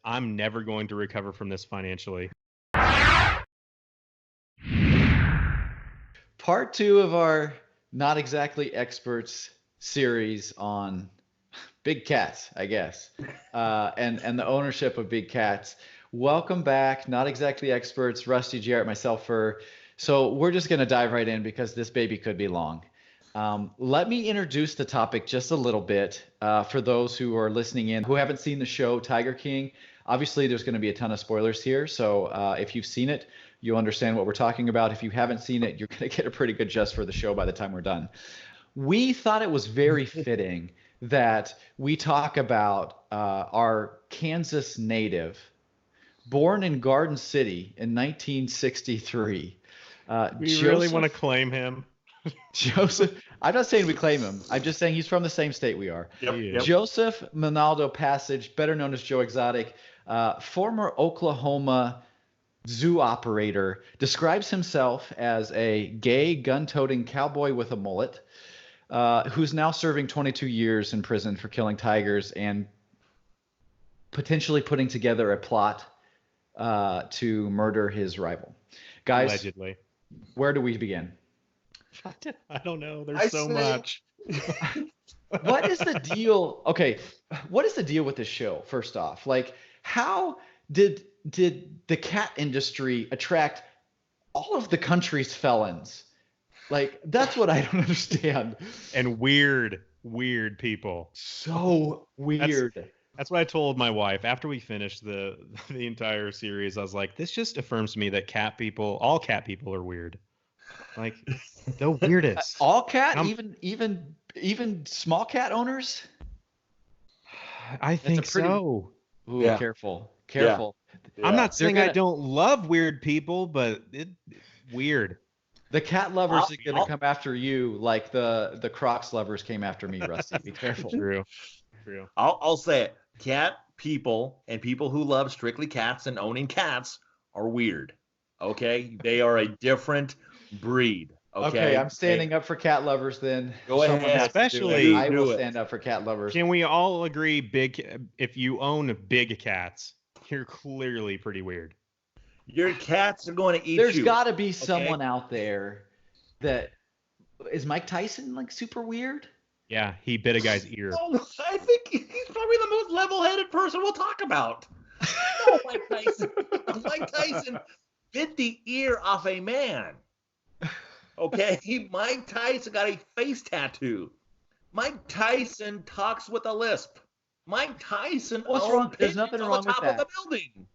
I'm never going to recover from this financially. Part 2 of our Not Exactly Experts series on big cats, I guess, and the ownership of big cats. Welcome back, Not Exactly Experts, Rusty, Jarrett, myself, Fur. So we're just going to dive right in because this baby could be long. Let me introduce the topic just a little bit for those who are listening in who haven't seen the show Tiger King. Obviously, there's going to be a ton of spoilers here, so if you've seen it, you'll understand what we're talking about. If you haven't seen it, you're going to get a pretty good gist for the show by the time we're done. We thought it was very fitting that we talk about our Kansas native, born in Garden City in 1963. We really want to claim him. Joseph, I'm not saying we claim him. I'm just saying he's from the same state we are. Yep. Joseph Minaldo Passage, better known as Joe Exotic, former Oklahoma zoo operator, describes himself as a gay, gun-toting cowboy with a mullet, who's now serving 22 years in prison for killing tigers and potentially putting together a plot to murder his rival. Guys, allegedly. Where do we begin? I don't know. There's so much. What is the deal? Okay, what is the deal with this show? First off, like, how did the cat industry attract all of the country's felons? Like, that's what I don't understand. And weird people. So weird. That's what I told my wife after we finished the entire series. I was like, this just affirms to me that all cat people are weird. Like, the weirdest. All cat, even small cat owners? I think so. Ooh, yeah. Careful. Yeah. I'm not saying I don't love weird people, but weird. The cat lovers are going to come after you like the Crocs lovers came after me, Rusty. Be careful. True. I'll say it. Cat people and people who love strictly cats and owning cats are weird. Okay? They are a different breed. Okay, I'm standing up for cat lovers then. Go ahead. Especially, I will stand up for cat lovers. Can we all agree if you own big cats, you're clearly pretty weird. Your cats are going to eat There's you. There's got to be someone out there that is Mike Tyson like super weird? Yeah, he bit a guy's ear. Oh, I think he's probably the most level-headed person we'll talk about. No, Mike Tyson. Mike Tyson bit the ear off a man. Okay, Mike Tyson got a face tattoo. Mike Tyson talks with a lisp. Mike Tyson What's wrong? There's nothing wrong with that. On the top of the building.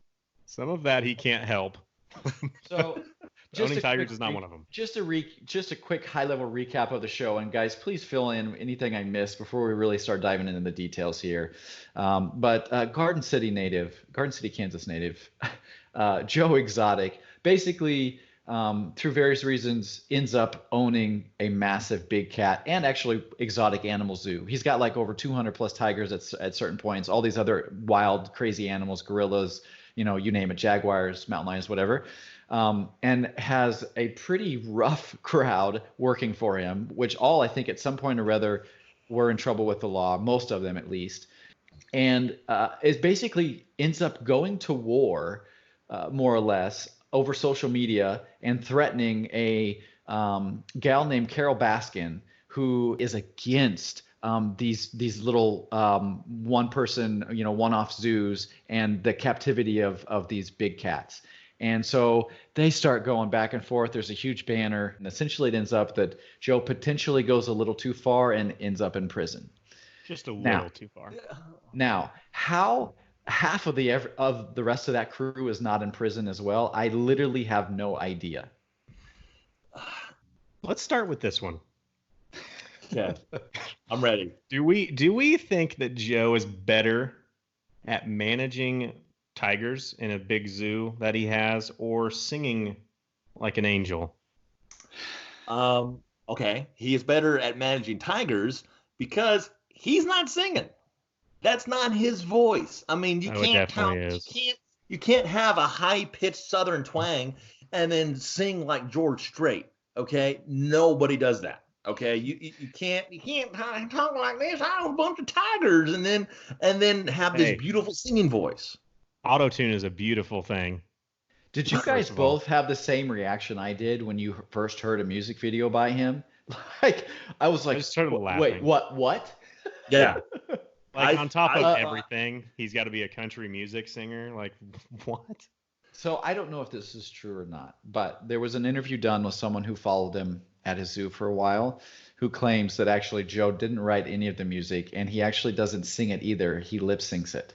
Some of that he can't help. So, owning tigers is not one of them. Just a quick high-level recap of the show, and guys, please fill in anything I missed before we really start diving into the details here. But Garden City, Kansas native, Joe Exotic, basically, through various reasons, ends up owning a massive big cat and actually exotic animal zoo. He's got like over 200 plus tigers at certain points, all these other wild, crazy animals, gorillas, you name it, jaguars, mountain lions, whatever, and has a pretty rough crowd working for him, which all, I think, at some point or other were in trouble with the law, most of them at least, and it basically ends up going to war, more or less, over social media and threatening a gal named Carol Baskin, who is against these little one-person, one-off zoos and the captivity of these big cats. And so they start going back and forth. There's a huge banner, and essentially it ends up that Joe potentially goes a little too far and ends up in prison. Just a little too far. Now, how half of the rest of that crew is not in prison as well, I literally have no idea. Let's start with this one. Yeah, I'm ready. Do we think that Joe is better at managing tigers in a big zoo that he has, or singing like an angel? Okay, he is better at managing tigers because he's not singing. That's not his voice. I mean, you can't have a high-pitched Southern twang and then sing like George Strait. Okay, nobody does that. Okay, you can't talk like this. I own a bunch of tigers and then have this beautiful singing voice. Auto-tune is a beautiful thing. Did you First guys of all. both have the same reaction I did when you first heard a music video by him? Like, I was like, I just started Wait, laughing. what? Yeah. Like, on top of I- everything, he's got to be a country music singer. Like, what? So I don't know if this is true or not, but there was an interview done with someone who followed him at his zoo for a while, who claims that actually Joe didn't write any of the music, and he actually doesn't sing it either. He lip syncs it.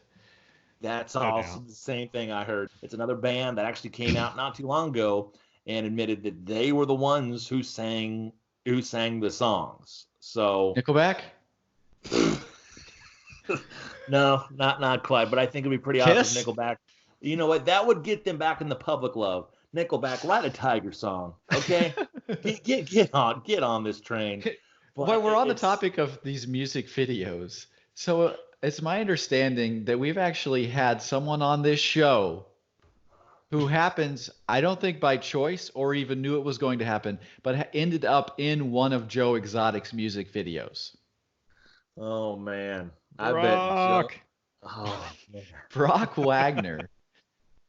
That's No also doubt. the same thing I heard. It's another band that actually came out not too long ago and admitted that they were the ones who sang the songs. So Nickelback? no, not quite. But I think it'd be pretty Kiss? awesome. Nickelback. You know what? That would get them back in the public love. Nickelback, write a Tiger song, okay? get on this train. But Well, we're on the it's- topic of these music videos. So it's my understanding that we've actually had someone on this show who happens, I don't think by choice or even knew it was going to happen, but ended up in one of Joe Exotic's music videos. Oh man, I bet. Brock. Oh man. Brock Wagner,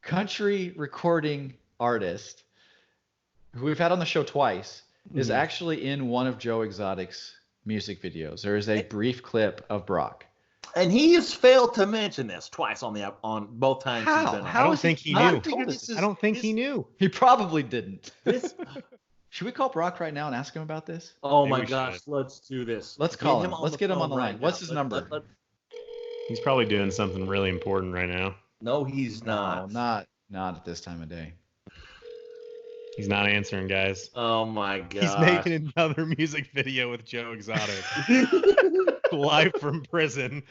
country recording artist, who we've had on the show twice, is Mhm. actually in one of Joe Exotic's music videos. There is a brief clip of Brock. And he has failed to mention this twice on both times he's How? been on. How I don't is think he not knew. told us? I don't think he knew. He probably didn't. This, Should we call Brock right now and ask him about this? oh Maybe my we gosh, should. let's do this. Let's Get call him. Let's get him phone on the line. right What's now. his number? He's probably doing something really important right now. No, he's not. No, not at this time of day. He's not answering, guys. Oh my god. He's making another music video with Joe Exotic, live from prison.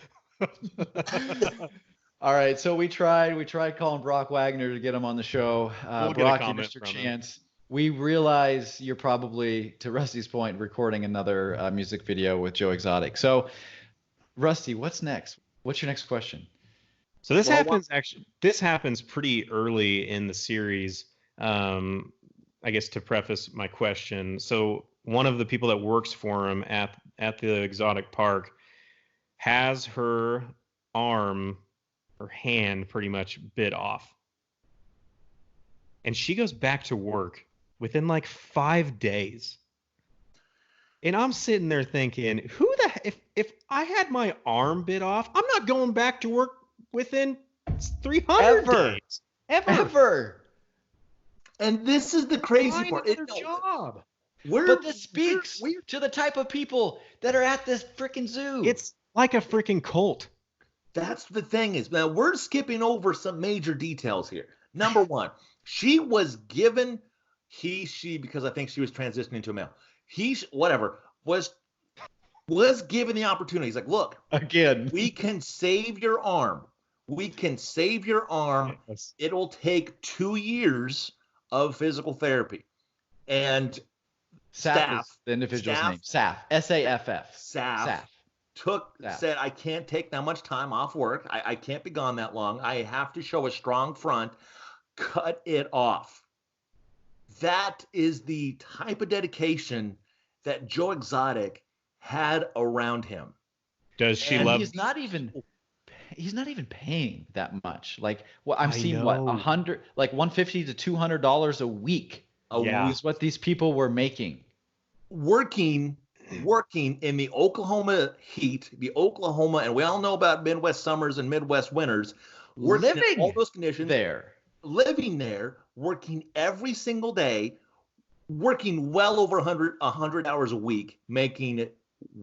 All right, so we tried calling Brock Wagner to get him on the show. We'll get a Brock, comment Mr. from him. Chance. We realize you're probably, to Rusty's point, recording another music video with Joe Exotic. So, Rusty, what's next? What's your next question? So this Well, happens This happens pretty early in the series. I guess to preface my question, so one of the people that works for him at the exotic park has her hand pretty much bit off, and she goes back to work within like 5 days. And I'm sitting there thinking, if I had my arm bit off, I'm not going back to work within 300 Ever. days. Ever. And this is the crazy Find part. another job. But this speaks to the type of people that are at this freaking zoo. It's like a freaking cult. That's the thing is, now we're skipping over some major details here. Number one, she was given she because I think she was transitioning to a male. Was given the opportunity. He's like, look, again. we can save your arm. We can save your arm. Yes. It'll take 2 years of physical therapy. And Saf is the individual's name. Saf. S-A-F-F. Saf said, I can't take that much time off work. I can't be gone that long. I have to show a strong front. Cut it off. That is the type of dedication that Joe Exotic had around him. Does she And love? He's not even paying that much. Like what I'm I seeing, know. what like $150 to $200 a week Yeah. is what these people were making. Working in the Oklahoma heat, the Oklahoma, and we all know about Midwest summers and Midwest winters. Working in Living all those conditions, there. living there, working every single day, working well over 100 hours a week, making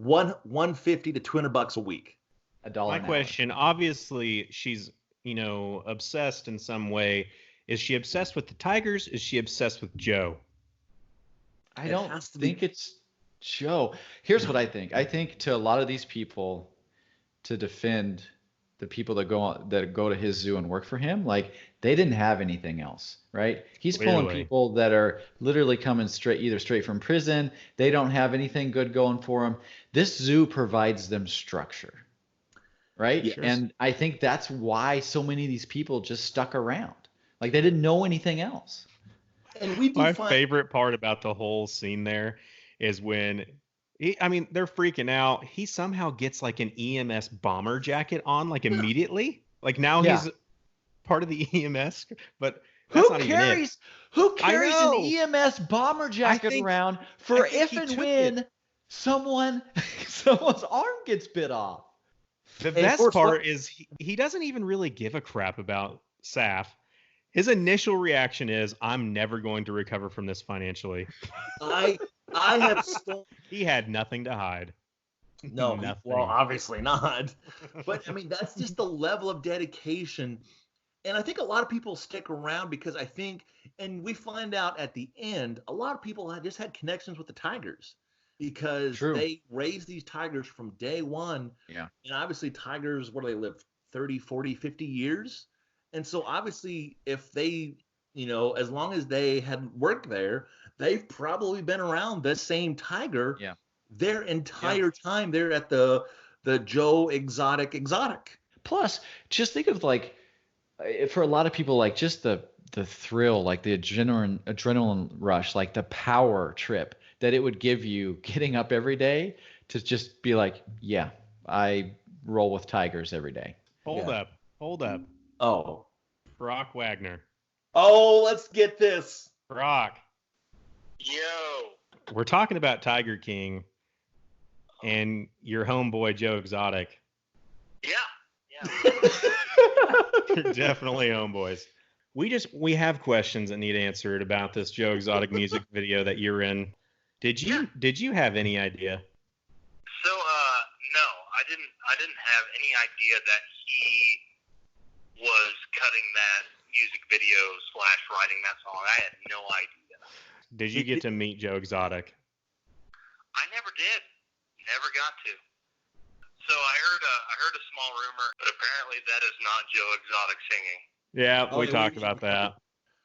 $150 to $200 a week. $1 My an hour. question, obviously, she's obsessed in some way. Is she obsessed with the Tigers? Is she obsessed with Joe? I It don't has to be- think it's Joe. Here's what I think. I think to a lot of these people, to defend the people that go to his zoo and work for him, like they didn't have anything else, right? He's pulling Clearly. people that are literally coming either straight from prison. They don't have anything good going for them. This zoo provides them structure, right? Yes. And I think that's why so many of these people just stuck around. Like they didn't know anything else. And we do My find favorite part about the whole scene there is when they're freaking out. He somehow gets like an EMS bomber jacket on like immediately. Like now Yeah. he's part of the EMS, but that's not even it. Who carries an know. EMS bomber jacket think- around for I think if he and took when someone's arm gets bit off? The Hey, best Forrest, part is he doesn't even really give a crap about Saf. His initial reaction is, I'm never going to recover from this financially. I have He had nothing to hide. No, Nothing. well, obviously not. But I mean, that's just the level of dedication. And I think a lot of people stick around because I think, and we find out at the end, a lot of people just had connections with the Tigers because True. they raised these Tigers from day one. Yeah. And obviously, Tigers, what do they live, 30, 40, 50 years? And so obviously, if they, as long as they had worked there, they've probably been around the same Tiger. Yeah. Their entire time they're at the Joe exotic. Plus, just think of like, for a lot of people, like just the thrill, like the adrenaline rush, like the power trip that it would give you getting up every day to just be like, yeah, I roll with Tigers every day. Hold up. Oh. Brock Wagner. Oh, let's get this. Brock. Yo. We're talking about Tiger King and your homeboy Joe Exotic. Yeah. You're definitely homeboys. We have questions that need answered about this Joe Exotic music video that you're in. Did you have any idea? So, no, I didn't have any idea that he was cutting that music video / writing that song. I had no idea. Did you get to meet Joe Exotic? I never did. Never got to. So I heard a small rumor, but apparently that is not Joe Exotic singing. Yeah, Oh, we yeah, talked about that.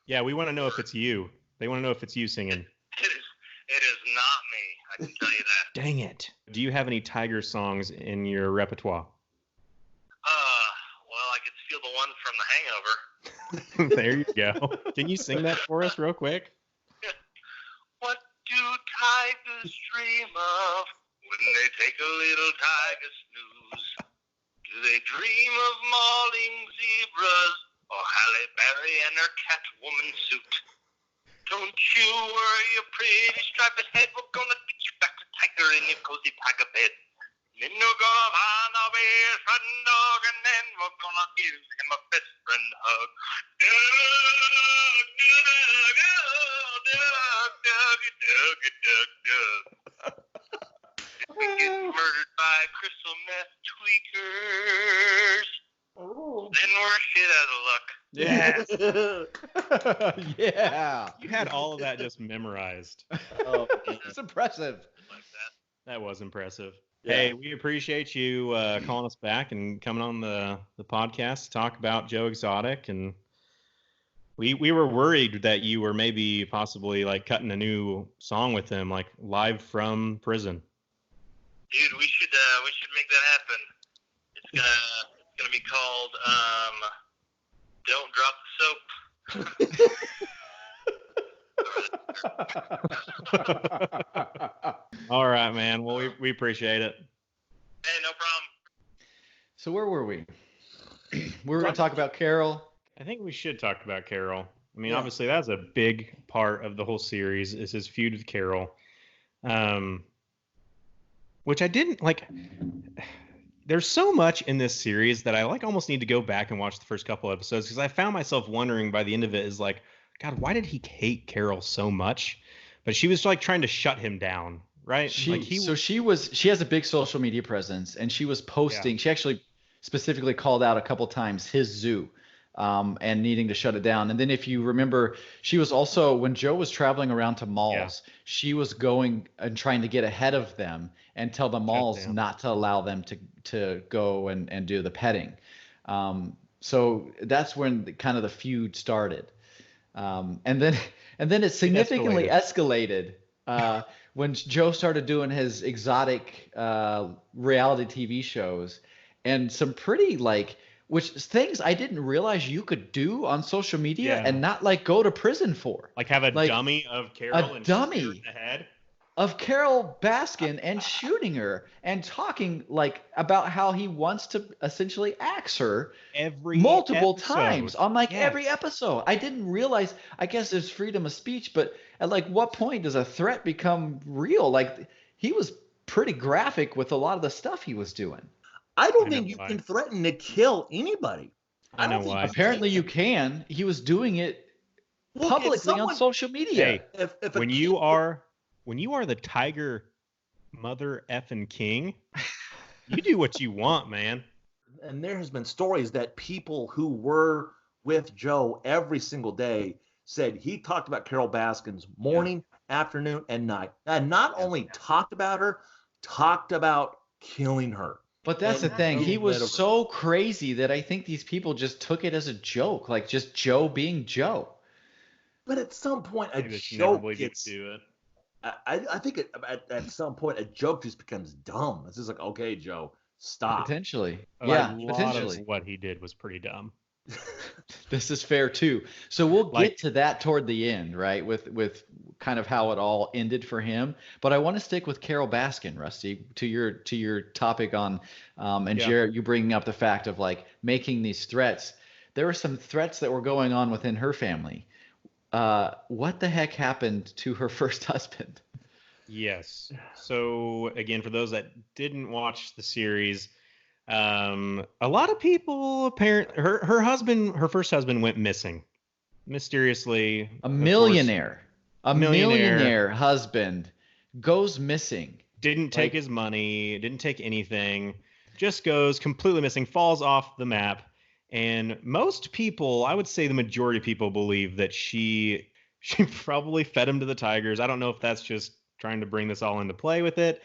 Yeah, we want to know if it's you. They want to know if it's you singing. It is not me. I can tell you that. Dang it. Do you have any Tiger songs in your repertoire? Well, I could steal the one from The Hangover. There you go. Can you sing that for us real quick? What do tigers dream of when they take a little tiger snooze? Do they dream of mauling zebras or Halle Berry and her Catwoman suit? Don't you worry your pretty striped head. We're gonna get you back to Tiger in your cozy tiger bed. Then you're gonna find a best friend dog, and then we're gonna give him a best friend hug. Doug, Doug, Doug, Doug, Doug, Doug, Doug. If we get murdered by crystal meth tweakers, then we're shit out of luck. Yes. Yeah. You had all of that just memorized. Oh, It's impressive. Like that. That was impressive. Yeah. Hey, we appreciate you calling us back and coming on the podcast to talk about Joe Exotic. And we were worried that you were maybe possibly like cutting a new song with him, like live from prison. Dude, we should make that happen. It's gonna be called Don't Drop the Soap. All right, man. Well, we appreciate it. Hey, no problem. So where were we? We were going to talk about Carol. I think we should talk about Carol. I mean, Yeah. obviously, that's a big part of the whole series is his feud with Carol, which I didn't like. There's so much in this series that I like almost need to go back and watch the first couple episodes because I found myself wondering by the end of it is like, God, why did he hate Carol so much? But she was like trying to shut him down, right? She like she has a big social media presence, and she was posting. She actually specifically called out a couple times his zoo, and needing to shut it down. And then if you remember, she was also, when Joe was traveling around to malls, she was going and trying to get ahead of them and tell the malls not to allow them to go and do the petting. So that's when kind of the feud started. And then it significantly escalated when Joe started doing his exotic reality TV shows, and some pretty which things I didn't realize you could do on social media and not go to prison for. like have a dummy of Carol and dummy shoot her in the head. of Carol Baskin and shooting her and talking like about how he wants to essentially axe her Every multiple episode. times on like every Yes. episode. I didn't realize, I guess there's freedom of speech, but at like what point does a threat become real? Like he was pretty graphic with a lot of the stuff he was doing. I I don't know think you why. can threaten to kill anybody. I know don't think why. Apparently you can. He was doing it Look, if publicly on someone- social media. Hey, If a when kid- you are the Tiger mother effing king, you do what you want, man. and there has been stories that people who were with Joe every single day said he talked about Carol Baskin's morning, afternoon, and night. And not only talked about her, talked about killing her. But that's And the thing. Joe He was led over. so crazy that I think these people just took it as a joke, like just Joe being Joe. But at some point, a Maybe they should never joke believe you gets. could do it. I think at some point a joke just becomes dumb. It's just like, okay, Joe, stop. Potentially. A Yeah, lot potentially. of what he did was pretty dumb. This is fair too. So we'll Like- get to that toward the end, right? With kind of how it all ended for him. But I want to stick with Carol Baskin, Rusty, to your topic on and Yeah. Jared, you bringing up the fact of like making these threats. There were some threats that were going on within her family. What the heck happened to her first husband? Yes. So again, for those that didn't watch the series, a lot of people her first husband went missing mysteriously. A Of course, millionaire. A Millionaire. millionaire husband goes missing. didn't take Like- his money, didn't take anything, just goes completely missing, falls off the map. And most people, I would say the majority of people believe that she probably fed him to the tigers. I don't know if that's just trying to bring this all into play with it,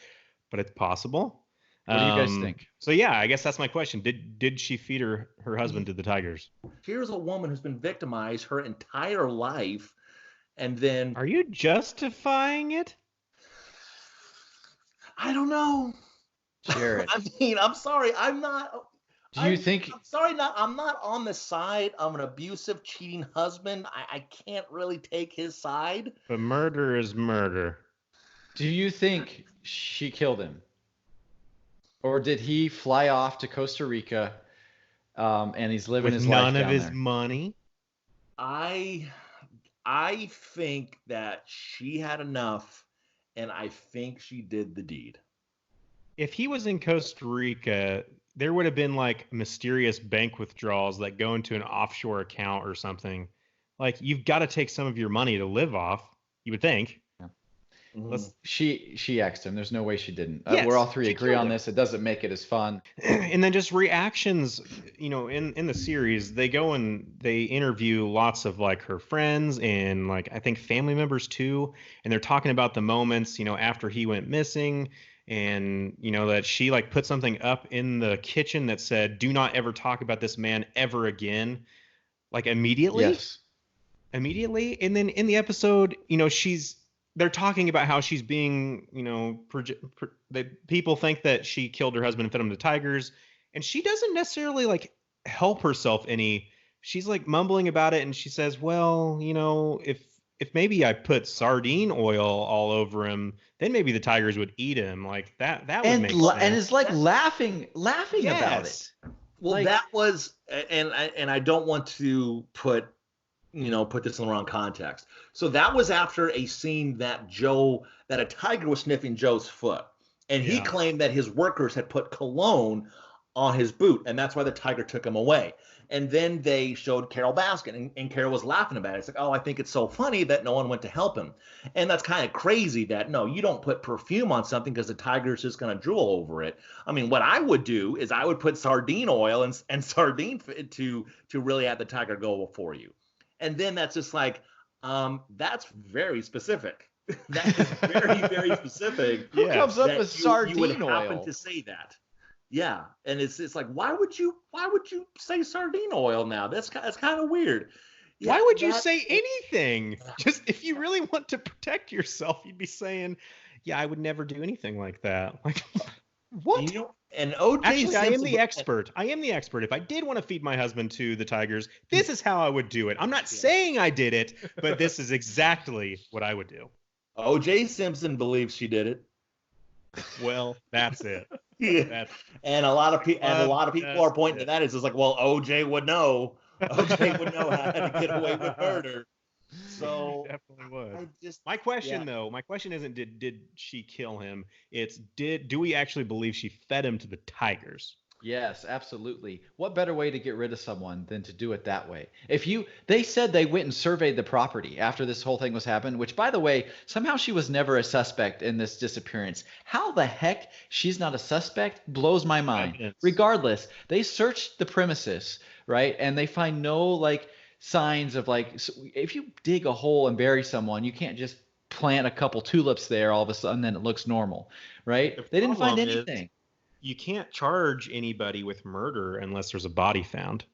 but it's possible. What do you guys think? So yeah, I guess that's my question. Did she feed her husband to the tigers? Here's a woman who's been victimized her entire life, and then Are you justifying it? I don't know. Jared, I mean, I'm sorry, I'm not. do you think I'm sorry, I'm not on the side of an abusive, cheating husband. I can't really take his side. But murder is murder. she killed him? Or did he fly off to Costa Rica and he's living With his life none of down his there? money. I think that she had enough, and I think she did the deed. If he was in Costa Rica, there would have been like mysterious bank withdrawals that go into an offshore account or something. Like you've got to take some of your money to live off, you would think. Let's- She asked him. There's no way she didn't. Yes, We're all three she agree killed on him. this. It doesn't make it as fun. And then just reactions, in the series, they go and they interview lots of like her friends and like I think family members too, and they're talking about the moments, after he went missing, and that she like put something up in the kitchen that said, "Do not ever talk about this man ever again," like immediately. Yes. Immediately. And then in the episode, they're talking about how she's being, that people think that she killed her husband and fed him to tigers, and she doesn't necessarily like help herself any. She's like mumbling about it, and she says, "Well, if maybe I put sardine oil all over him, then maybe the tigers would eat him." Like that would And make and sense. is like laughing about it. Yes. Well, Like- that was, and I don't want to put this in the wrong context. So that was after a scene that a tiger was sniffing Joe's foot, and he Yeah. claimed that his workers had put cologne on his boot, and that's why the tiger took him away. And then they showed Carol Baskin, and Carol was laughing about it. It's like, oh, I think it's so funny that no one went to help him. And that's kind of crazy that, no, you don't put perfume on something because the tiger's just going to drool over it. I mean, what I would do is I would put sardine oil and sardine to really have the tiger go for you. And then that's just like, that's very specific. That is very, very specific. Who Yeah. comes up that with you sardine would happen oil? to say that. Yeah, and it's like, why would you say sardine oil now? That's kind of weird. Yeah, Why would you that- say anything? Just if you really want to protect yourself, you'd be saying, "Yeah, I would never do anything like that." Like, what? And OJ Actually, I am Simpson- the expert. I am the expert. If I did want to feed my husband to the tigers, this is how I would do it. I'm not saying I did it, but this is exactly what I would do. O.J. Simpson believes she did it. Well, that's it. Yeah. That's And a lot of people are pointing it. to that. It's just like, well, O.J. would know. O.J. would know how to get away with murder. So He definitely would. I just My question isn't did she kill him? It's do we actually believe she fed him to the tigers? Yes, absolutely. What better way to get rid of someone than to do it that way? They said they went and surveyed the property after this whole thing was happened, which by the way, somehow she was never a suspect in this disappearance. How the heck she's not a suspect blows my mind. Evidence. Regardless, they searched the premises, right? And they find no like signs of like, if you dig a hole and bury someone, you can't just plant a couple tulips there all of a sudden and it looks normal, right? They didn't find anything. You can't charge anybody with murder unless there's a body found.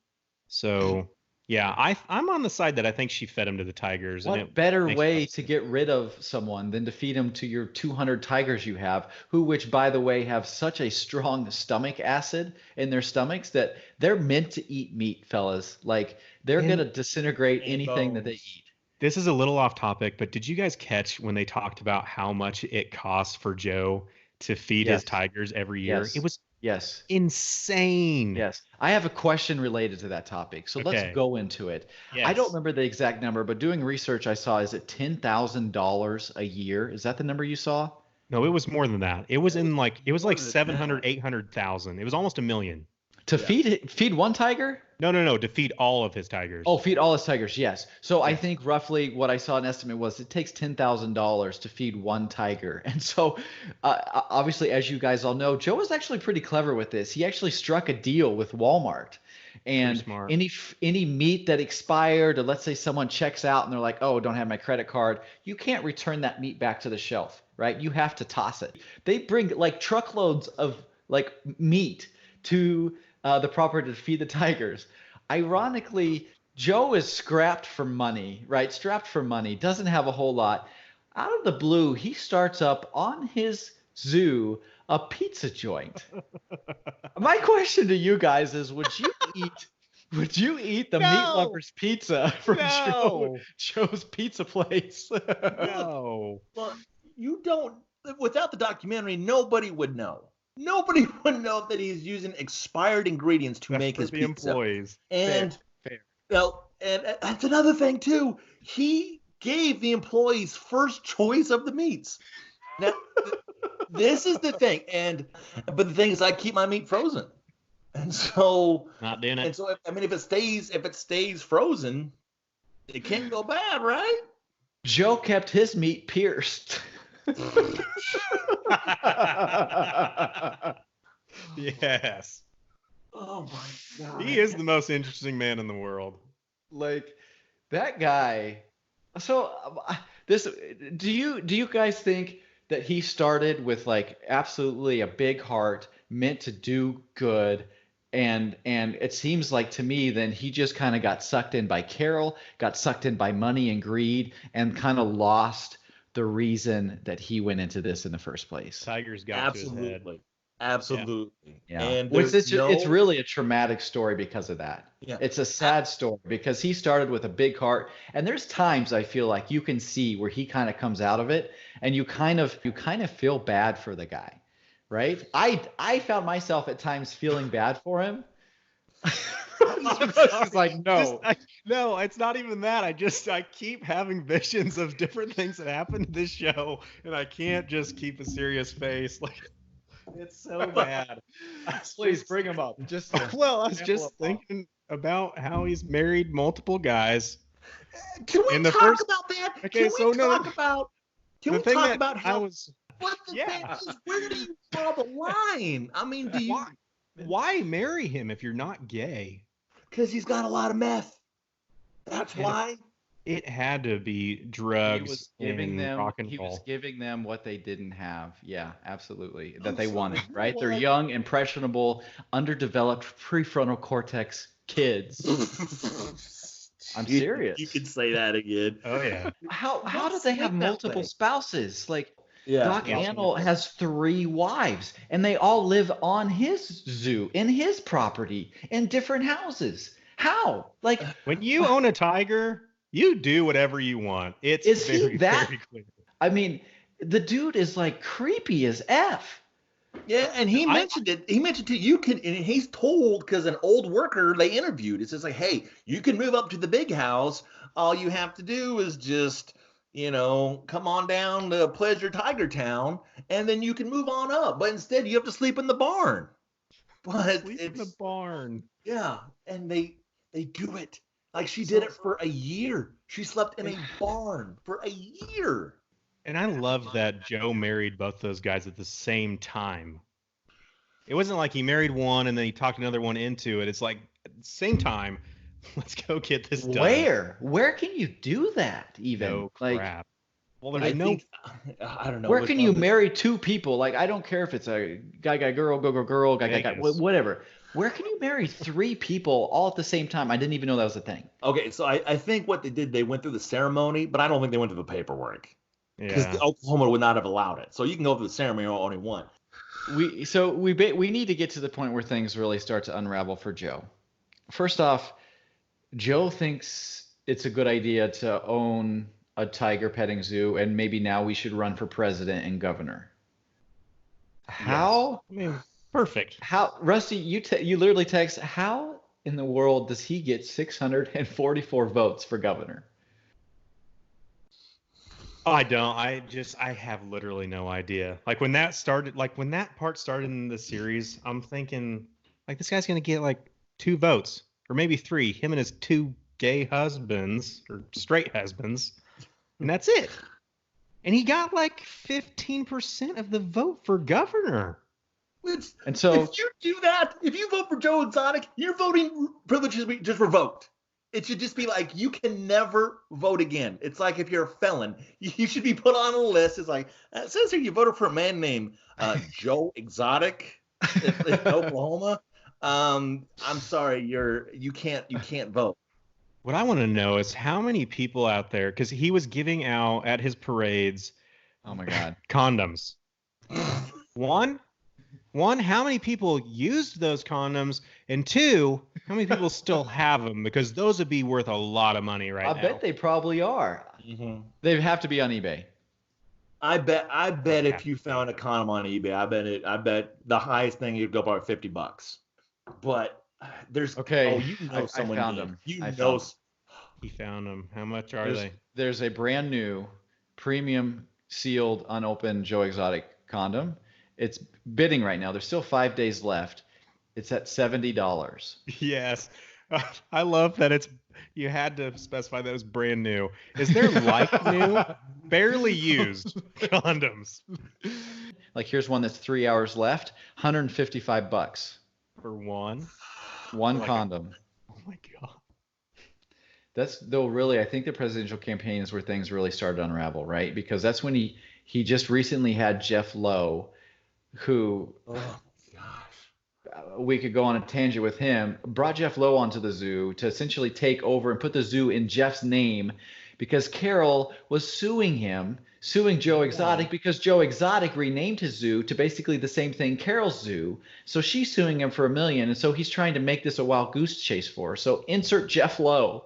So, yeah, I'm on the side that I think she fed him to the tigers. What better way to get rid of someone than to feed them to your 200 tigers you have, which, by the way, have such a strong stomach acid in their stomachs that they're meant to eat meat, fellas. Like, they're going to disintegrate anything that they eat. This is a little off topic, but did you guys catch when they talked about how much it costs for Joe to feed his tigers every year? Yes. It was Yes. insane. Yes. I have a question related to that topic. So let's go into it. Yes. I don't remember the exact number, but doing research I saw, is it $10,000 a year? Is that the number you saw? No, it was more than that. It was like 700, 800,000. It was almost $1 million. To feed one tiger? No, to feed all of his tigers. Oh, feed all his tigers, yes. So I think roughly what I saw an estimate was it takes $10,000 to feed one tiger. And so obviously, as you guys all know, Joe was actually pretty clever with this. He actually struck a deal with Walmart. And any meat that expired, or let's say someone checks out and they're like, oh, don't have my credit card, you can't return that meat back to the shelf, right? You have to toss it. They bring like truckloads of like meat to the property to feed the tigers. Ironically, Joe is strapped for money, doesn't have a whole lot. Out of the blue, he starts up on his zoo a pizza joint. My question to you guys is, would you eat the meat lover's pizza from Joe's pizza place? No. Well, you don't. Without the documentary, nobody would know. Nobody would know that he's using expired ingredients to make his pizza. Employees. And Fair. Well, and that's another thing too. He gave the employees first choice of the meats. Now, this is the thing. But the thing is, I keep my meat frozen, and so not doing it. And so, if it stays frozen, it can't go bad, right? Joe kept his meat pierced. Yes. Oh my God. He is the most interesting man in the world. Like that guy. So do you guys think that he started with like absolutely a big heart, meant to do good, and it seems like to me then he just kind of got sucked in by Carol, got sucked in by money and greed, and kind of lost the reason that he went into this in the first place. Tigers got to his head. Absolutely. Yeah. And it's really a traumatic story because of that. Yeah. It's a sad story because he started with a big heart, and there's times I feel like you can see where he kind of comes out of it, and you kind of feel bad for the guy, right? I found myself at times feeling bad for him. It's like no, it's not even that. I keep having visions of different things that happen to this show, and I can't just keep a serious face. Like, it's so bad. Please bring him up. I was just thinking about how he's married multiple guys. Can we talk about that? Okay, Can we talk about how? What the thing is, where do you draw the line? I mean, do you? Why marry him if you're not gay? Because he's got a lot of meth. That's why. It had to be drugs and rock and roll. He was giving them what they didn't have. Yeah, absolutely. That they wanted, right? They're young, impressionable, underdeveloped prefrontal cortex kids. I'm serious. You could say that again. Oh, yeah. How do they have multiple spouses? Like, yeah. Doc Antle has 3 wives, and they all live on his zoo, in his property, in different houses. How? Like, when you own a tiger, you do whatever you want. It's very clear. I mean, the dude is like creepy as F. Yeah, and he mentioned it. He mentioned to you can, and he's told because an old worker they interviewed. It's just like, hey, you can move up to the big house. All you have to do is just, come on down to Pleasure Tiger Town, and then you can move on up. But instead, you have to sleep in the barn. But Sleep in the barn. Yeah, and they do it. Like she did it for a year. She slept in a barn for a year. And I love that Joe married both those guys at the same time. It wasn't like he married one and then he talked another one into it. It's like at the same time, let's go get this done. Where can you do that even? No like, crap. Well, there's no. I don't know. Where can you marry two people? Like, I don't care if it's a guy, girl, girl, guy, whatever. Where can you marry three people all at the same time? I didn't even know that was a thing. Okay, so I think what they did, they went through the ceremony, but I don't think they went through the paperwork. Because Oklahoma would not have allowed it. So you can go through the ceremony only one. We need to get to the point where things really start to unravel for Joe. First off, Joe thinks it's a good idea to own a tiger petting zoo, and maybe now we should run for president and governor. How? Yes. I mean, perfect. How, Rusty? You literally text, how in the world does he get 644 votes for governor? I don't. I have literally no idea. Like when that part started in the series, I'm thinking like this guy's gonna get like 2 votes or maybe 3. Him and his 2 gay husbands or straight husbands, and that's it. And he got like 15% of the vote for governor. And so if you do that, if you vote for Joe Exotic, your voting privileges just revoked. It should just be like, you can never vote again. It's like if you're a felon, you should be put on a list. It's like, it says here you voted for a man named Joe Exotic in Oklahoma. I'm sorry, you can't vote. What I want to know is how many people out there, because he was giving out at his parades, oh my God, condoms. One, how many people used those condoms? And 2, how many people still have them? Because those would be worth a lot of money right now. I bet they probably are. Mm-hmm. They have to be on eBay. I bet if you found a condom on eBay, I bet the highest thing you'd go for $50. But there's okay. Oh, you know someone I found them. He found them. How much are they? There's a brand new premium sealed unopened Joe Exotic condom. It's bidding right now. There's still 5 days left. It's at $70. Yes. I love that you had to specify that it was brand new. Is there like new, barely used condoms? Like here's one that's 3 hours left, $155 for one condom. Oh my God. That's though really, I think the presidential campaign is where things really started to unravel, right? Because that's when he just recently had Jeff Lowe, who we could go on a tangent with him, brought Jeff Lowe onto the zoo to essentially take over and put the zoo in Jeff's name because Carol was suing Joe Exotic because Joe Exotic renamed his zoo to basically the same thing, Carol's Zoo. So she's suing him for $1 million, and so he's trying to make this a wild goose chase for her. So insert Jeff Lowe,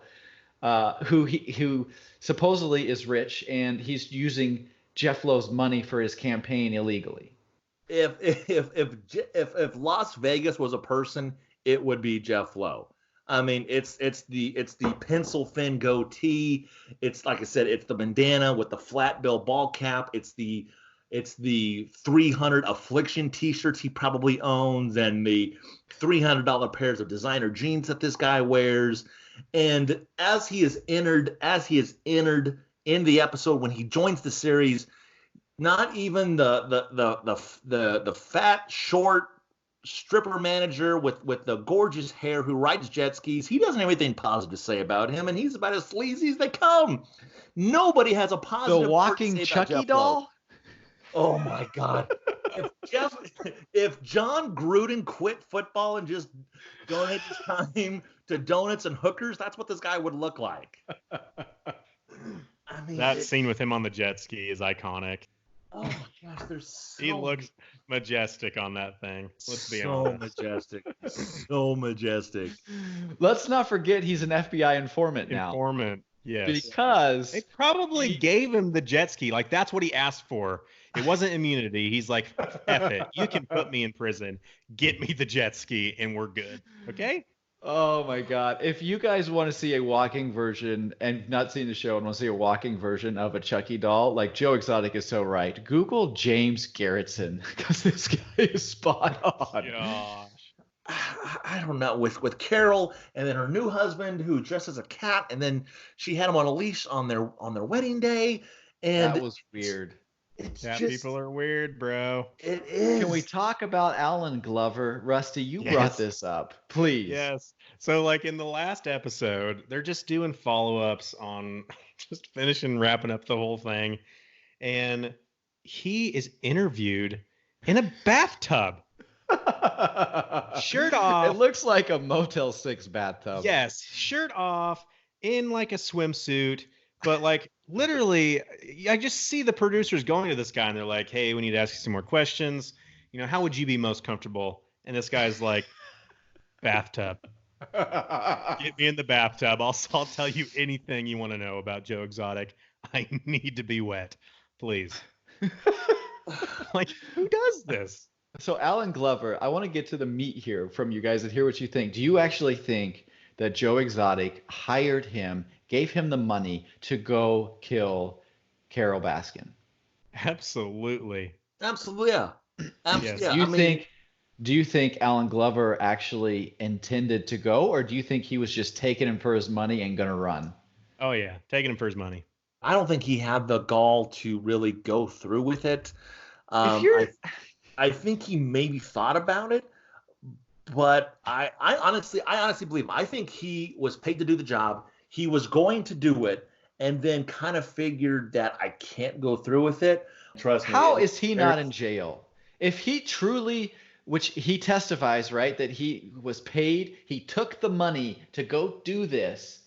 who supposedly is rich, and he's using Jeff Lowe's money for his campaign illegally. If Las Vegas was a person, it would be Jeff Lowe. I mean, it's the pencil thin goatee. It's like I said, it's the bandana with the flat bill ball cap. It's the 300 Affliction T-shirts he probably owns, and the $300 pairs of designer jeans that this guy wears. And as he is entered in the episode when he joins the series, not even the fat, short stripper manager with the gorgeous hair who rides jet skis, he doesn't have anything positive to say about him, and he's about as sleazy as they come. Nobody has a positive. The walking Chucky doll. Oh my God! If John Gruden quit football and just donate his time to donuts and hookers, that's what this guy would look like. I mean, that scene with him on the jet ski is iconic. Oh my gosh, he looks majestic on that thing. Let's be honest. So majestic. Let's not forget he's an FBI informant now. Yes. Because They probably gave him the jet ski. Like, that's what he asked for. It wasn't immunity. He's like, F it. You can put me in prison. Get me the jet ski, and we're good. Okay? Oh my God. If you guys want to see a walking version and not seen the show and want to see a walking version of a Chucky doll, like Joe Exotic is so right. Google James Garrettson because this guy is spot on. Gosh. I don't know, with Carol and then her new husband who dressed as a cat, and then she had him on a leash on their wedding day, and That was weird. it's Cat just people are weird, bro. it is. Can we talk about Alan Glover? Rusty, you Yes. brought this up. Please. Yes. So, like, in the last episode, they're just doing follow-ups on just finishing wrapping up the whole thing. And he is interviewed in a bathtub. Shirt off. It looks like a Motel 6 bathtub. Yes, shirt off, in like a swimsuit, but like literally, I just see the producers going to this guy and they're like, "Hey, we need to ask you some more questions. You know, how would you be most comfortable?" And this guy's like, "Bathtub. Get me in the bathtub. I'll tell you anything you want to know about Joe Exotic. I need to be wet, please." Like, who does this? So Alan Glover, I want to get to the meat here from you guys and hear what you think. Do you actually think that Joe Exotic hired him, gave him the money to go kill Carol Baskin? Absolutely. Absolutely, yeah. Yes. Yeah, Do you think Alan Glover actually intended to go, or do you think he was just taking him for his money and gonna run? Oh yeah, taking him for his money. I don't think he had the gall to really go through with it. If you're I think he maybe thought about it, but I honestly believe him. I think he was paid to do the job. He was going to do it, and then kind of figured that I can't go through with it. Trust me. How is he not in jail? If he truly, which he testifies, right, that he was paid, he took the money to go do this.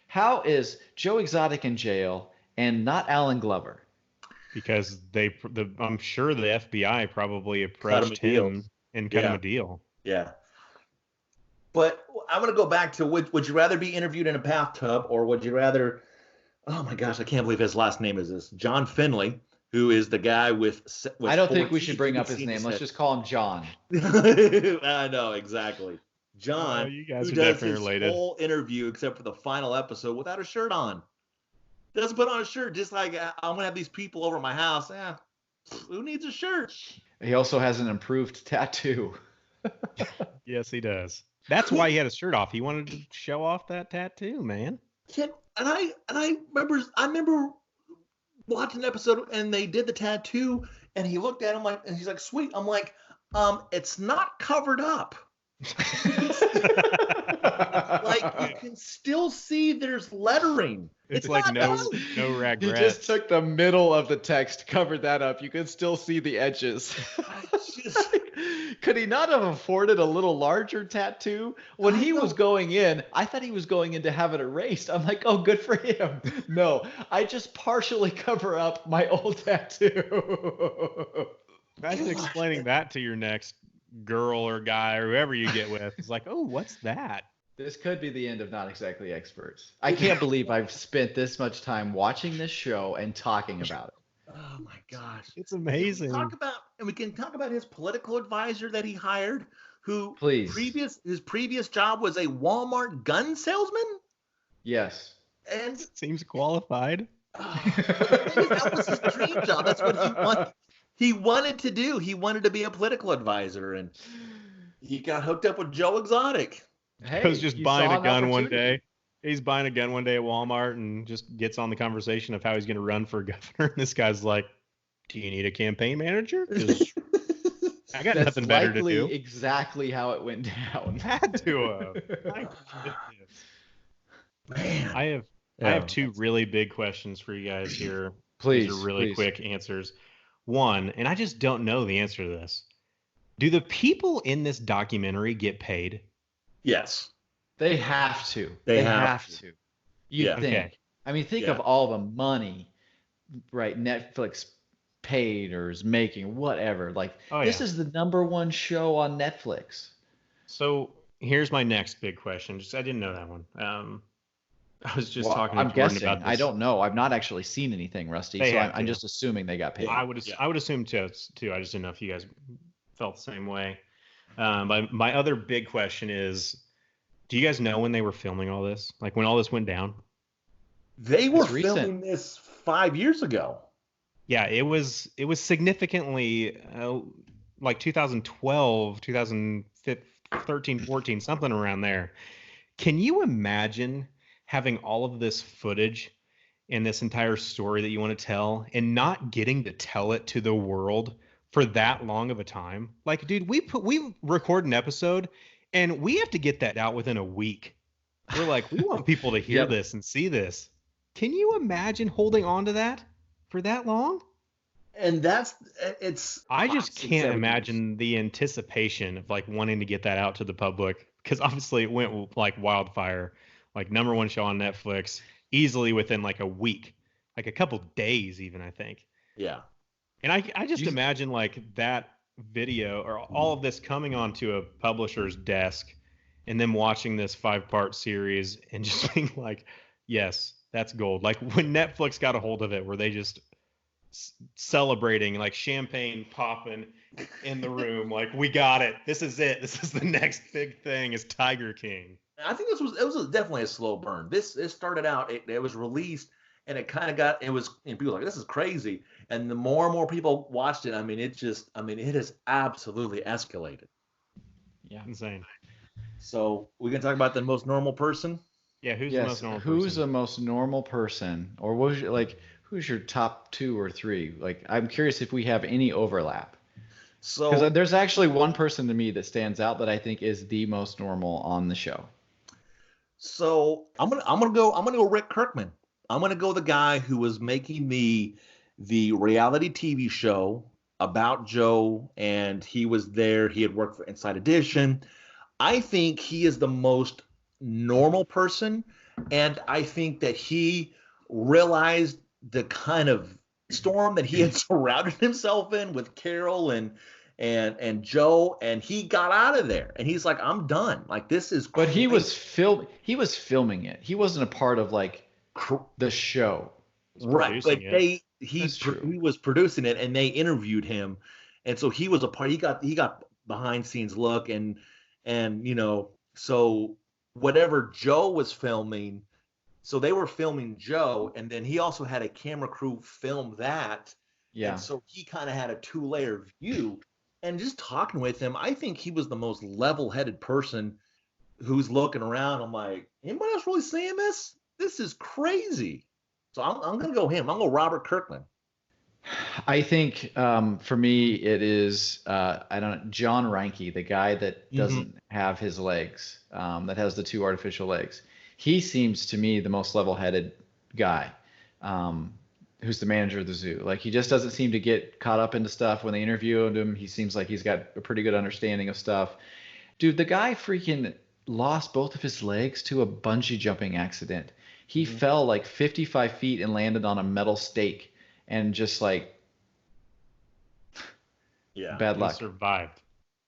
How is Joe Exotic in jail and not Alan Glover? Because I'm sure the FBI probably approached him and cut him a deal. Yeah. But I'm going to go back to would you rather be interviewed in a bathtub, or would you rather, oh my gosh, I can't believe his last name is this, John Finley, who is the guy with I don't think we should bring up his name. Let's just call him John. I know, exactly. John, you guys who are does definitely his related. whole interview except for the final episode without a shirt on. Doesn't put on a shirt, just like I'm gonna have these people over my house. Who needs a shirt? He also has an improved tattoo. Yes, he does. That's why he had his shirt off. He wanted to show off that tattoo, man. And I remember watching the episode and they did the tattoo and he looked at him like, and he's like, "Sweet." I'm like, it's not covered up. Like, you can still see there's lettering. It's like no regrets. He just took the middle of the text, covered that up. You can still see the edges. Could he not have afforded a little larger tattoo? When he was going in, I thought he was going in to have it erased. I'm like, oh, good for him. No, I just partially cover up my old tattoo. Imagine explaining that to your next girl or guy or whoever you get with. It's like, oh, what's that? This could be the end of Not Exactly Experts. I can't believe I've spent this much time watching this show and talking about it. Oh my gosh, It's amazing. We can talk about his political advisor that he hired, who Please. his previous job was a Walmart gun salesman, Yes. and Seems qualified. that was his dream job. That's what he wanted to do. He wanted to be a political advisor, and he got hooked up with Joe Exotic. Hey, He was just you buying saw a an gun one opportunity. day. He's buying a gun one day at Walmart and just gets on the conversation of how he's going to run for governor. And this guy's like, "Do you need a campaign manager? 'Cause I got That's nothing better to likely do." exactly how it went down. Had to have. My goodness. Man, I have two really big questions for you guys here. Please, These are really please. quick answers. One, and I just don't know the answer to this. Do the people in this documentary get paid? yes, They have to. They have to. You Yeah. think. Okay. I mean, think Yeah. of all the money, right? Netflix paid or is making, whatever. Like, Oh, this yeah. is the #1 show on Netflix. So here's my next big question. I didn't know that one. I was just Well, talking to I'm Jordan guessing. about this. I don't know. I've not actually seen anything, Rusty. They So have I'm to. just assuming they got paid. I would assume too. I just didn't know if you guys felt the same way. But my other big question is, do you guys know when they were filming all this? Like when all this went down? They were It's recent. filming this 5 years ago. Yeah, it was significantly like 2012, 2013, 14, something around there. Can you imagine having all of this footage and this entire story that you want to tell and not getting to tell it to the world for that long of a time? Like, dude, we record an episode and we have to get that out within a week. We're like, we want people to hear Yep. this and see this. Can you imagine holding on to that for that long? And it's. I just 5, 6, can't 7 imagine the anticipation of like wanting to get that out to the public, because obviously it went like wildfire, like #1 show on Netflix, easily within like a week, like a couple days even, I think. Yeah. And I just imagine like that video or all of this coming onto a publisher's desk and them watching this 5-part series and just being like, yes, that's gold. Like when Netflix got a hold of it, where they just celebrating, like champagne popping in the room, like, we got it. This is it. This is the next big thing, is Tiger King. I think it was definitely a slow burn. It started out, it was released, and it kind of got, and people were like, this is crazy. And the more and more people watched it, it has absolutely escalated. Yeah. Insane. So we can talk about the most normal person. Yeah, who's the most normal Who's person? the most normal person, or who's your top 2 or 3? Like, I'm curious if we have any overlap. So Because there's actually one person to me that stands out that I think is the most normal on the show. So I'm gonna go Rick Kirkman. I'm gonna go the guy who was making the reality TV show about Joe, and he was there. He had worked for Inside Edition. I think he is the most normal person, and I think that he realized the kind of storm that he had surrounded himself in with Carol and Joe, and he got out of there, and he's like, I'm done. Like, this is But crazy. he was filming it. He wasn't a part of like the show. Right, but producing he was producing it, and they interviewed him, and so he was a part. He got behind scenes look, and so whatever Joe was filming, so they were filming Joe, and then he also had a camera crew film that. Yeah. And so he kind of had a 2-layer view. And just talking with him, I think he was the most level-headed person who's looking around. I'm like, anybody else really seeing this? This is crazy. So I'm going to go him. I'm going to go Robert Kirkman. I think for me it is John Reinke, the guy that doesn't have his legs, that has the 2 artificial legs. He seems to me the most level-headed guy, who's the manager of the zoo. Like, he just doesn't seem to get caught up into stuff. When they interviewed him, he seems like he's got a pretty good understanding of stuff. Dude, the guy freaking lost both of his legs to a bungee jumping accident. He fell like 55 feet and landed on a metal stake, and just like, bad luck. Survived.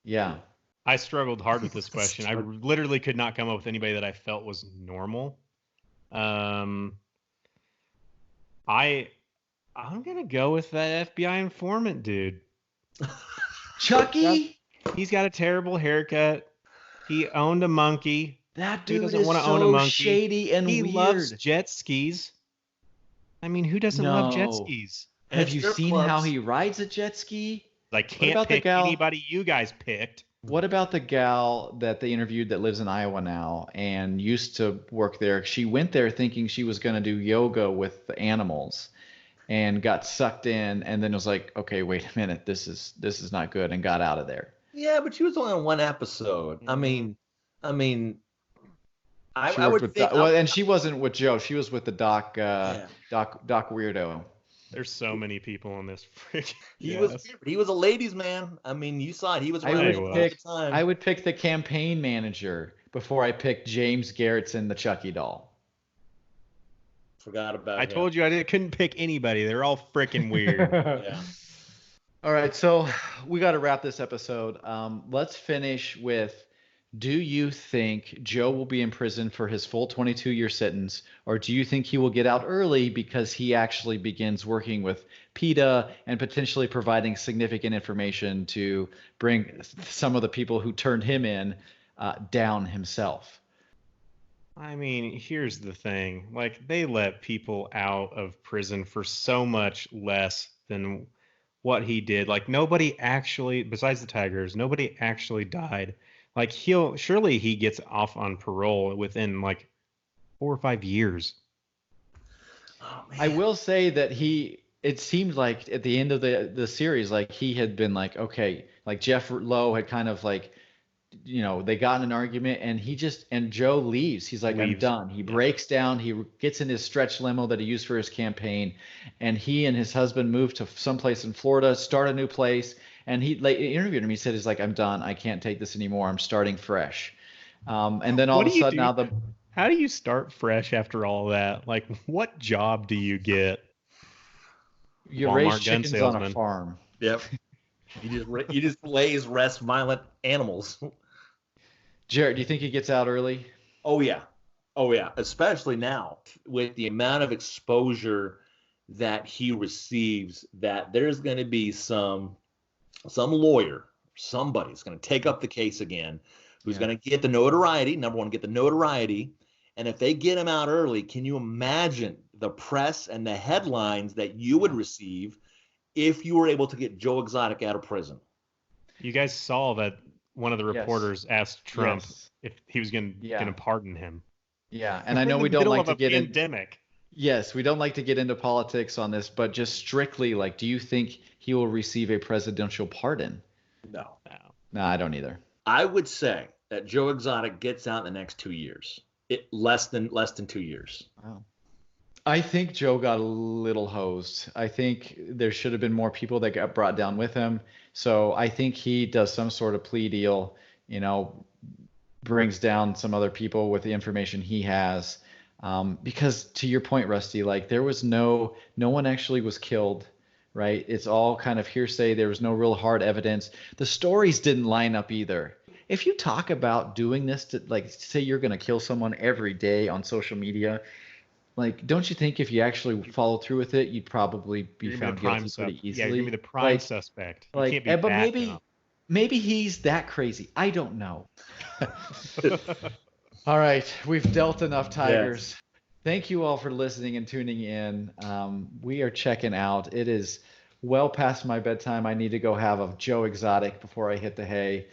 Yeah. I struggled hard with this question. I literally could not come up with anybody that I felt was normal. I'm gonna go with that FBI informant dude. Chucky? He's got a terrible haircut. He owned a monkey. That Who dude doesn't is want to own a so monkey? shady and He weird. loves jet skis. I mean, who doesn't love jet skis? Have you strip seen clubs. how he rides a jet ski? I can't about the pick gal- anybody you guys picked. What about the gal that they interviewed that lives in Iowa now and used to work there? She went there thinking she was going to do yoga with the animals and got sucked in, and then was like, okay, wait a minute, this is not good, and got out of there. Yeah, but she was only on one episode. I mean, She I worked would with think. Doc, and she wasn't with Joe. She was with the Doc Weirdo. There's so many people on this freaking. He was a ladies' man. I mean, you saw it. He was around all the time. I would pick the campaign manager before I picked James Garrettson, the Chucky doll. Forgot about. I told you couldn't pick anybody. They're all freaking weird. Yeah. All right, so we got to wrap this episode. Let's finish with Do you think Joe will be in prison for his full 22-year sentence, or do you think he will get out early because he actually begins working with PETA and potentially providing significant information to bring some of the people who turned him in down himself? I mean, here's the thing. Like, they let people out of prison for so much less than what he did. Like, nobody actually, besides the Tigers, nobody actually died. Like, surely he gets off on parole within like 4 or 5 years. Oh, I man. will say that it seemed like at the end of the series, like he had been like, okay, like Jeff Lowe had kind of like, they got in an argument and Joe leaves. He's like, I'm Leaves. done. He Yeah. breaks down. He gets in his stretch limo that he used for his campaign. And he and his husband moved to someplace in Florida, start a new place. And he interviewed him. He said, he's like, I'm done. I can't take this anymore. I'm starting fresh. And then all What of a do you sudden do? now How do you start fresh after all that? Like, what job do you get? you Walmart raise gun chickens on a salesman. farm. Yep. You just raise violent animals. Jared, do you think he gets out early? Oh yeah. Especially now with the amount of exposure that he receives, that there's going to be some lawyer, somebody's going to take up the case again, who's going to get the notoriety. Number one, get the notoriety. And if they get him out early, can you imagine the press and the headlines that you would receive if you were able to get Joe Exotic out of prison? You guys saw that one of the reporters asked Trump if he was going to pardon him. Yeah, and I know we don't like to get into pandemic. Yes, we don't like to get into politics on this, but just strictly, like, do you think he will receive a presidential pardon? No. No, I don't either. I would say that Joe Exotic gets out in the next 2 years. Less than 2 years. Wow. I think Joe got a little hosed. I think there should have been more people that got brought down with him. So I think he does some sort of plea deal, brings down some other people with the information he has. Because to your point, Rusty, like there was no one actually was killed, right? It's all kind of hearsay. There was no real hard evidence. The stories didn't line up either. If you talk about doing this to, like, say you're going to kill someone every day on social media, like, don't you think if you actually follow through with it, you'd probably be found guilty pretty easily? Yeah, you're going to be the prime suspect. You can't be but maybe he's that crazy. I don't know. All right, we've dealt enough Tigers. Yes. Thank you all for listening and tuning in. We are checking out. It is well past my bedtime. I need to go have a Joe Exotic before I hit the hay.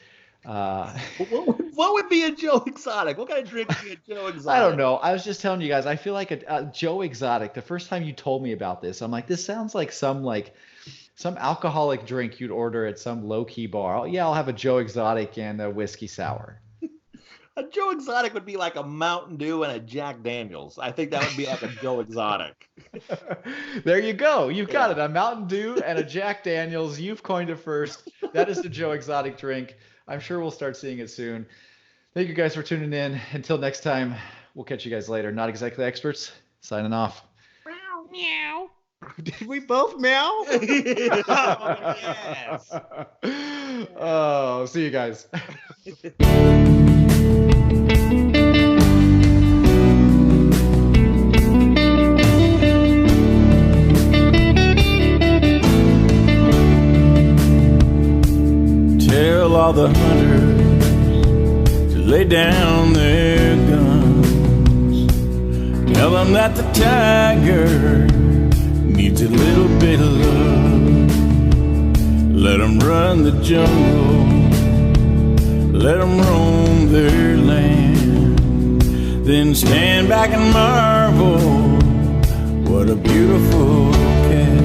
What would be a Joe Exotic? What kind of drink would be a Joe Exotic? I don't know. I was just telling you guys, I feel like a Joe Exotic. The first time you told me about this, I'm like, this sounds like some alcoholic drink you'd order at some low-key bar. I'll have a Joe Exotic and a whiskey sour. A Joe Exotic would be like a Mountain Dew and a Jack Daniels. I think that would be like a Joe Exotic. There you go. You've got it. A Mountain Dew and a Jack Daniels. You've coined it first. That is the Joe Exotic drink. I'm sure we'll start seeing it soon. Thank you guys for tuning in. Until next time, we'll catch you guys later. Not Exactly Experts, signing off. Meow. Did we both meow? Oh, yes. Oh, see you guys. Tell all the hunters to lay down their guns. Tell them that the tiger needs a little bit of love. Let them run the jungle. Let them roam their land. Then stand back and marvel, what a beautiful cat.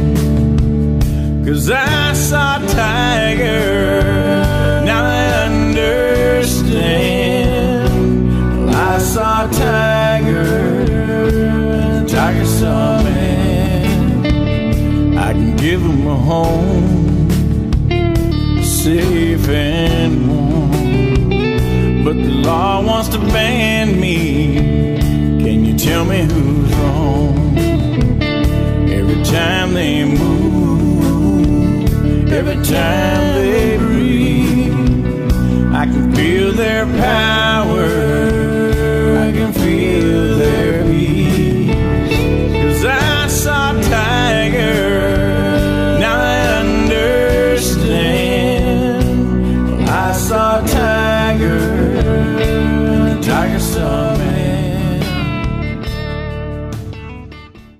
'Cause I saw a tiger, now I understand. Well, I saw a tiger, and the tiger saw a man. I can give him a home, safe and warm. But the law wants to ban me. Can you tell me who's wrong? Every time they move, every time